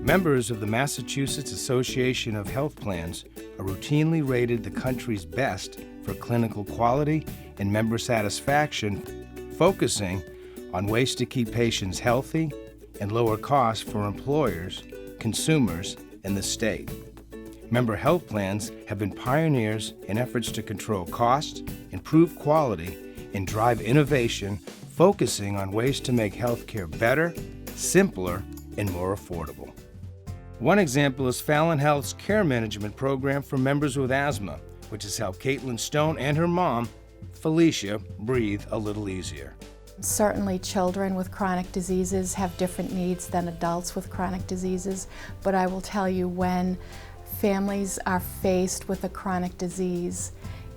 Members of the Massachusetts Association of Health Plans are routinely rated the country's best for clinical quality and member satisfaction, focusing on ways to keep patients healthy and lower costs for employers, consumers, and the state. Member health plans have been pioneers in efforts to control costs, improve quality, and drive innovation, focusing on ways to make healthcare better, simpler, and more affordable. One example is Fallon Health's care management program for members with asthma, which has helped Caitlin Stone and her mom, Felicia, breathe a little easier. Certainly children with chronic diseases have different needs than adults with chronic diseases, but I will tell you, when families are faced with a chronic disease,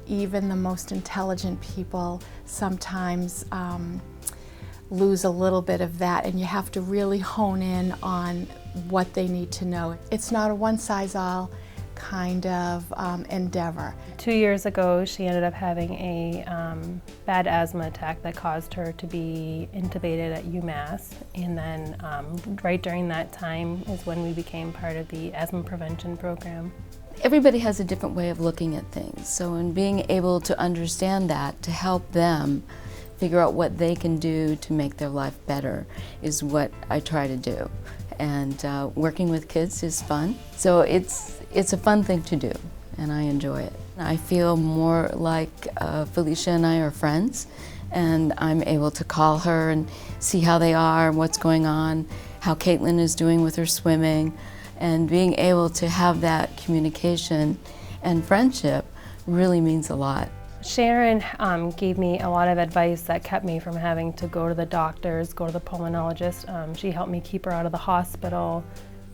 even the most intelligent people sometimes lose a little bit of that, and you have to really hone in on what they need to know. It's not a one-size-all kind of endeavor. 2 years ago, she ended up having a bad asthma attack that caused her to be intubated at UMass. And then right during that time is when we became part of the asthma prevention program. Everybody has a different way of looking at things. So in being able to understand that, to help them figure out what they can do to make their life better is what I try to do. And working with kids is fun. So it's a fun thing to do, and I enjoy it. I feel more like Felicia and I are friends, and I'm able to call her and see how they are, what's going on, how Caitlin is doing with her swimming, and being able to have that communication and friendship really means a lot. Sharon gave me a lot of advice that kept me from having to go to the doctors, go to the pulmonologist. She helped me keep her out of the hospital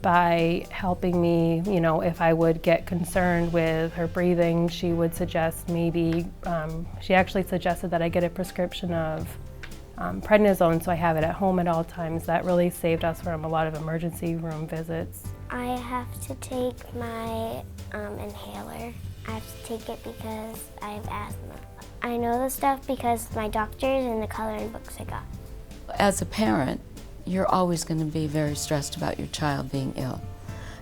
by helping me, if I would get concerned with her breathing, she would suggest she actually suggested that I get a prescription of prednisone, so I have it at home at all times. That really saved us from a lot of emergency room visits. I have to take my inhaler. I have to take it because I have asthma. I know the stuff because my doctors and the coloring books I got. As a parent, you're always going to be very stressed about your child being ill.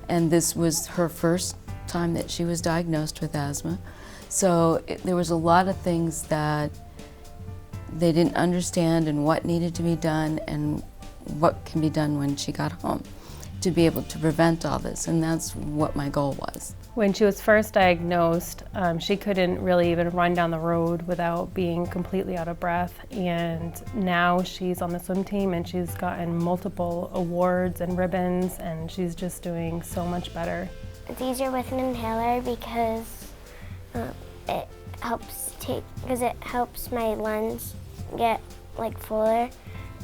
And this was her first time that she was diagnosed with asthma. So there was a lot of things that they didn't understand, and what needed to be done and what can be done when she got home to be able to prevent all this. And that's what my goal was. When she was first diagnosed, she couldn't really even run down the road without being completely out of breath. And now she's on the swim team and she's gotten multiple awards and ribbons, and she's just doing so much better. It's easier with an inhaler because it helps my lungs get fuller,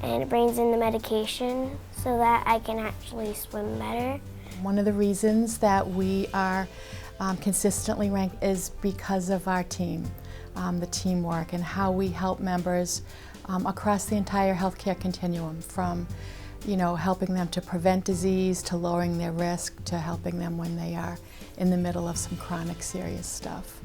and it brings in the medication so that I can actually swim better. One of the reasons that we are consistently ranked is because of our team, the teamwork, and how we help members across the entire healthcare continuum, from helping them to prevent disease, to lowering their risk, to helping them when they are in the middle of some chronic serious stuff.